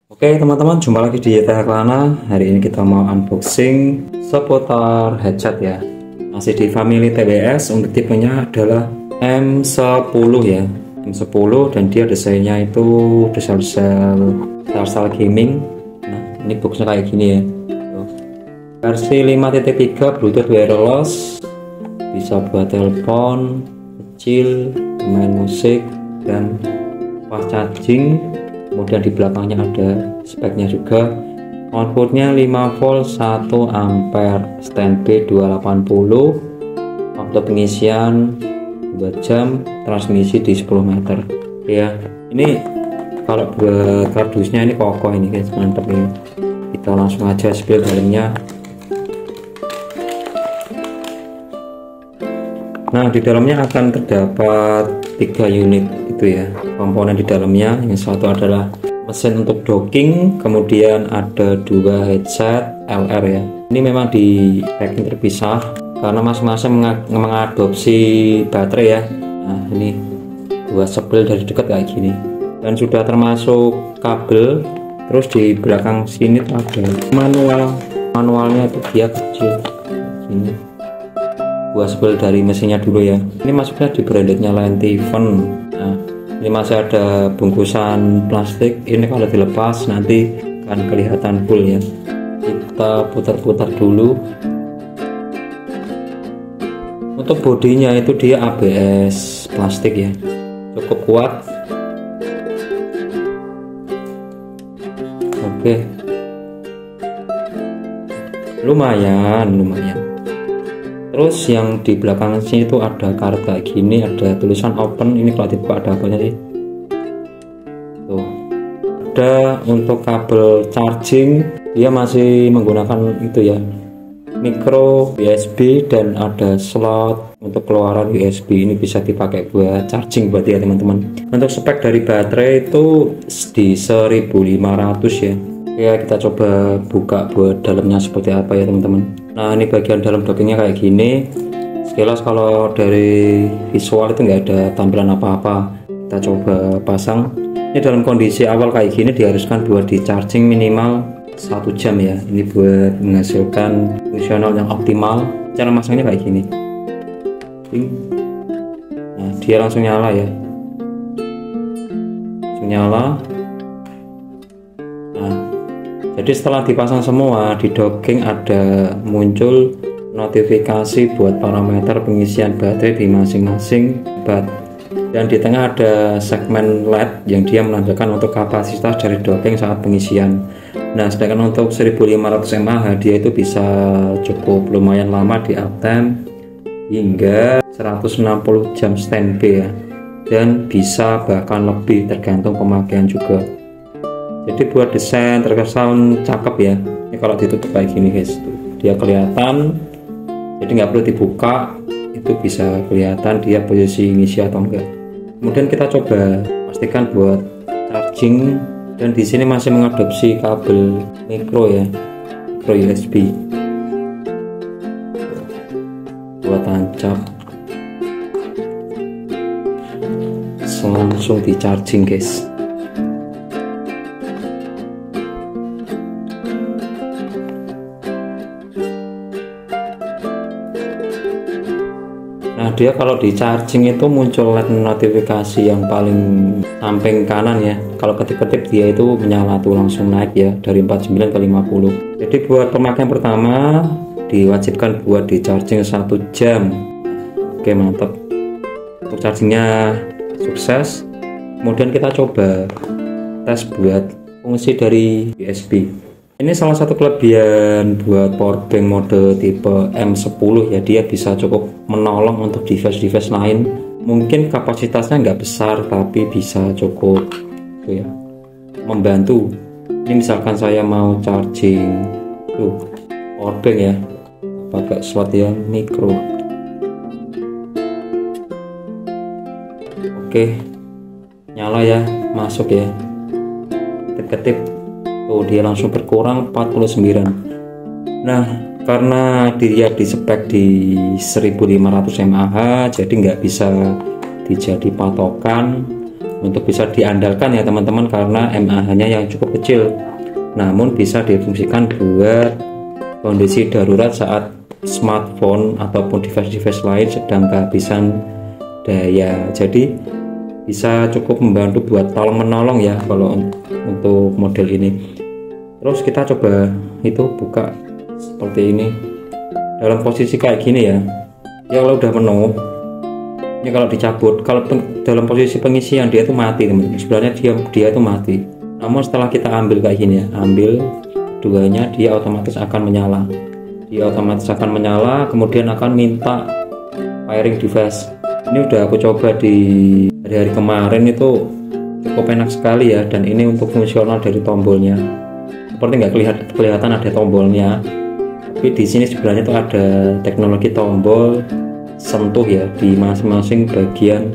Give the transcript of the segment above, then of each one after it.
Oke teman-teman, jumpa lagi di Teklana. Hari ini kita mau unboxing seputar headset ya. Masih di family TWS. Untuk tipenya adalah M10 ya, M10, dan dia desainnya itu sel gaming. Nah, ini boxnya kayak gini ya. Versi 5.3 Bluetooth wireless, bisa buat telepon kecil, main musik, dan fast charging. Kemudian di belakangnya ada speknya juga. Outputnya 5 volt 1 ampere, standby 280, waktu pengisian 2 jam, transmisi di 10 meter ya. Ini kalau buat kardusnya ini kokoh ini guys, mantap ini. Kita langsung aja spill dalamnya. Nah, di dalamnya akan terdapat 3 unit itu ya komponen di dalamnya. Yang satu adalah mesin untuk docking, kemudian ada 2 headset LR ya. Ini memang di packing terpisah karena masing-masing mengadopsi baterai ya. Nah, ini gua sepil dari dekat kayak gini, dan sudah termasuk kabel. Terus di belakang sini ada manualnya, itu dia kecil ini. Gua sepil dari mesinnya dulu ya. Ini masuknya di brandednya Lentiven. Nah, ini masih ada bungkusan plastik. Ini kalau dilepas nanti akan kelihatan full ya. Kita putar-putar dulu. Untuk bodinya itu dia ABS plastik ya, cukup kuat. Oke, lumayan. Terus yang di belakang sini itu ada kartu kayak gini, ada tulisan open. Ini kalau dibuka ada apanya sih? Tuh. Ada untuk kabel charging, dia masih menggunakan itu ya, micro USB, dan ada slot untuk keluaran USB. Ini bisa dipakai buat charging berarti ya teman-teman. Untuk spek dari baterai itu di 1500 ya. Ya, kita coba buka buat dalamnya seperti apa ya teman-teman. Nah, ini bagian dalam dockingnya kayak gini. Sekilas kalau dari visual itu nggak ada tampilan apa-apa. Kita coba pasang. Ini dalam kondisi awal kayak gini diharuskan buat di charging minimal 1 jam ya. Ini buat menghasilkan fungsional yang optimal. Cara masangnya kayak gini. Nah, dia langsung nyala ya. Langsung nyala. Jadi setelah dipasang semua, di docking ada muncul notifikasi buat parameter pengisian baterai di masing-masing bat. Dan di tengah ada segmen LED yang dia menandakan untuk kapasitas dari docking saat pengisian. Nah, sedangkan untuk 1500 mAh dia itu bisa cukup lumayan lama di uptime hingga 160 jam standby ya. Dan bisa bahkan lebih tergantung pemakaian juga. Jadi buat desain terkesan cakep ya. Ini kalau ditutup kayak gini guys, tuh dia kelihatan. Jadi nggak perlu dibuka, itu bisa kelihatan dia posisi ngisi atau enggak. Kemudian kita coba pastikan buat charging, dan di sini masih mengadopsi kabel micro ya, micro USB. Buat tancap, langsung di charging guys. Nah, dia kalau di charging itu muncul LED notifikasi yang paling samping kanan ya. Kalau ketik-ketik dia itu menyala tuh, langsung naik ya dari 49 ke 50. Jadi buat pemakaian pertama diwajibkan buat di charging 1 jam. Oke, mantap. Untuk chargingnya sukses. Kemudian kita coba tes buat fungsi dari USB. Ini salah satu kelebihan buat powerbank mode tipe M10 ya, dia bisa cukup menolong untuk device-device lain. Mungkin kapasitasnya nggak besar tapi bisa cukup ya, membantu. Ini misalkan saya mau charging tuh powerbank ya, pakai slot yang micro. Oke, nyala ya, masuk ya, ketip-ketip. Tuh dia langsung berkurang 49. Nah, karena dia di spek di 1500 mAh, jadi nggak bisa dijadi patokan untuk bisa diandalkan ya teman-teman, karena mAh-nya yang cukup kecil, namun bisa difungsikan buat kondisi darurat saat smartphone ataupun device-device lain sedang kehabisan daya. Jadi bisa cukup membantu buat tolong menolong ya kalau untuk model ini. Terus kita coba itu buka seperti ini dalam posisi kayak gini ya. Ya kalau udah penuh, ini kalau dicabut, kalau dalam posisi pengisian dia itu mati teman-teman. Sebenarnya dia itu mati. Namun setelah kita ambil kayak gini ya, ambil keduanya, dia otomatis akan menyala. Dia otomatis akan menyala, kemudian akan minta pairing device. Ini udah aku coba di hari-hari kemarin, itu cukup enak sekali ya. Dan ini untuk fungsional dari tombolnya. Seperti nggak kelihatan ada tombolnya, tapi di sini sebenarnya itu ada teknologi tombol sentuh ya di masing-masing bagian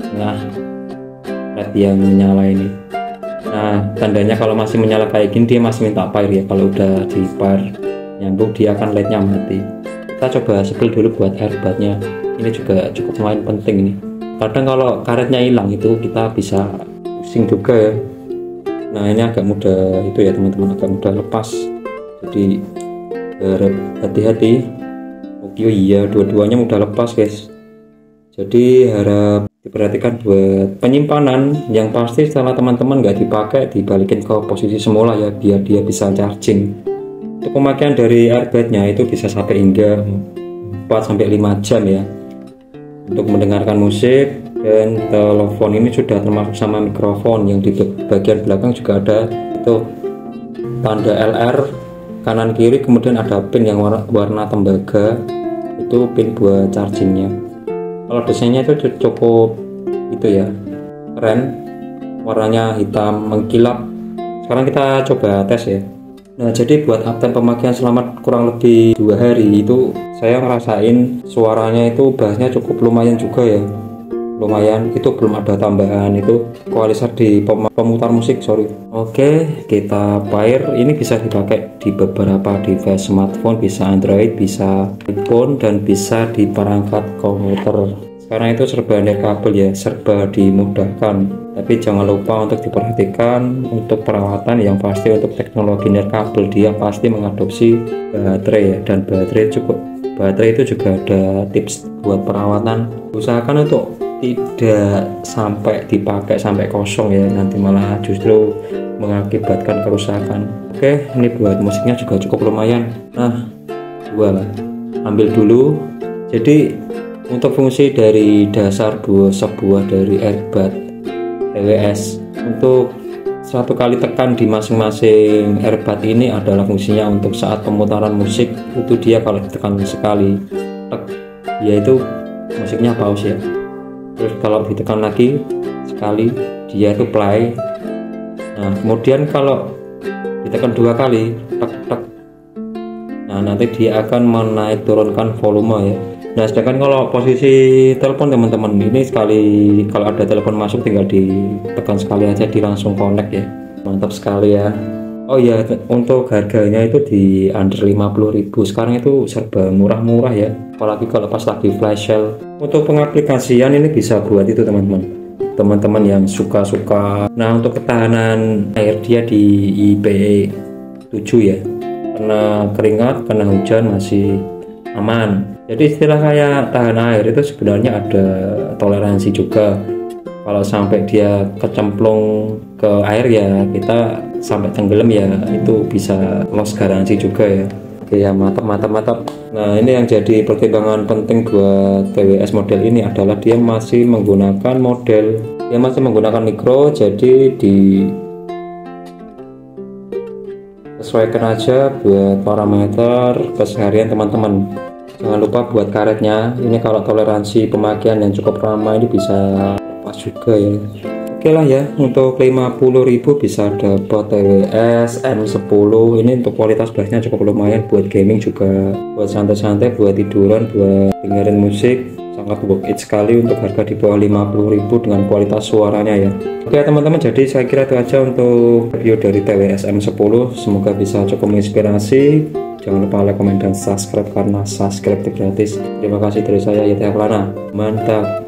tengah LED yang menyala ini. Nah, tandanya kalau masih menyala kayak gini dia masih minta pair ya. Kalau udah di pair nyambung dia akan LED-nya mati. Kita coba sebel dulu buat airbag-nya. Ini juga cukup lumayan penting ini. Kadang kalau karetnya hilang itu kita bisa pusing juga ya. Nah, ini agak mudah itu ya teman-teman, agak mudah lepas. Jadi hati-hati. Oke, iya, dua-duanya mudah lepas guys. Jadi harap diperhatikan buat penyimpanan. Yang pasti setelah teman-teman nggak dipakai, dibalikin ke posisi semula ya, biar dia bisa charging. Untuk pemakaian dari airbagnya itu bisa sampai hingga 4-5 jam ya, untuk mendengarkan musik. Dan telepon ini sudah termasuk sama mikrofon, yang di bagian belakang juga ada itu tanda LR kanan kiri, kemudian ada pin yang warna tembaga, itu pin buat chargingnya. Kalau desainnya itu cukup itu ya, keren, warnanya hitam mengkilap. Sekarang kita coba tes ya. Nah, jadi buat uptime pemakaian selama kurang lebih 2 hari itu saya ngerasain suaranya itu bassnya cukup lumayan juga ya. Lumayan, itu belum ada tambahan itu kualitas di pemutar musik, sorry. Oke, kita pair. Ini bisa dipakai di beberapa device smartphone, bisa Android, bisa iPhone, dan bisa di perangkat komputer. Sekarang itu serba nirkabel ya, serba dimudahkan. Tapi jangan lupa untuk diperhatikan untuk perawatan. Yang pasti untuk teknologi nirkabel dia pasti mengadopsi baterai ya, dan baterai itu juga ada tips buat perawatan. Usahakan untuk tidak sampai dipakai sampai kosong ya, nanti malah justru mengakibatkan kerusakan. Oke, ini buat musiknya juga cukup lumayan. Nah, ambil dulu. Jadi untuk fungsi dari dasar sebuah dari airbag TWS, untuk 1 kali tekan di masing-masing airbag ini adalah fungsinya untuk saat pemutaran musik itu dia kalau ditekan sekali yaitu musiknya pause ya. Terus kalau ditekan lagi sekali dia itu play. Nah, kemudian kalau ditekan 2 kali nah nanti dia akan menaik turunkan volume ya. Nah, sedangkan kalau posisi telepon teman-teman ini sekali kalau ada telepon masuk tinggal ditekan sekali aja dia langsung connect ya. Mantap sekali ya. Oh ya, untuk harganya itu di under 50.000. Sekarang itu serba murah-murah ya, apalagi kalau pas lagi flash sale. Untuk pengaplikasian ini bisa buat itu teman-teman yang suka-suka. Nah, untuk ketahanan air dia di IPX7 ya, kena keringat, kena hujan masih aman. Jadi istilah kayak tahan air itu sebenarnya ada toleransi juga. Kalau sampai dia kecemplung ke air ya kita sampai tenggelam ya, itu bisa loss garansi juga ya. Oke ya, mantap. Nah, ini yang jadi pertimbangan penting buat TWS model ini adalah dia masih menggunakan mikro, jadi sesuaikan aja buat parameter keseharian teman-teman. Jangan lupa buat karetnya, ini kalau toleransi pemakaian yang cukup lama ini bisa pas juga ya. Oke lah ya, untuk 50.000 bisa dapat TWS M10. Ini untuk kualitas bassnya cukup lumayan, buat gaming juga, buat santai-santai, buat tiduran, buat dengerin musik, sangat worth it sekali untuk harga di bawah 50.000 dengan kualitas suaranya ya. Oke teman-teman, jadi saya kira itu aja untuk review dari TWS M10. Semoga bisa cukup menginspirasi. Jangan lupa like, komen, dan subscribe karena subscribe itu gratis. Terima kasih dari saya, Yeti Aplana. Mantap.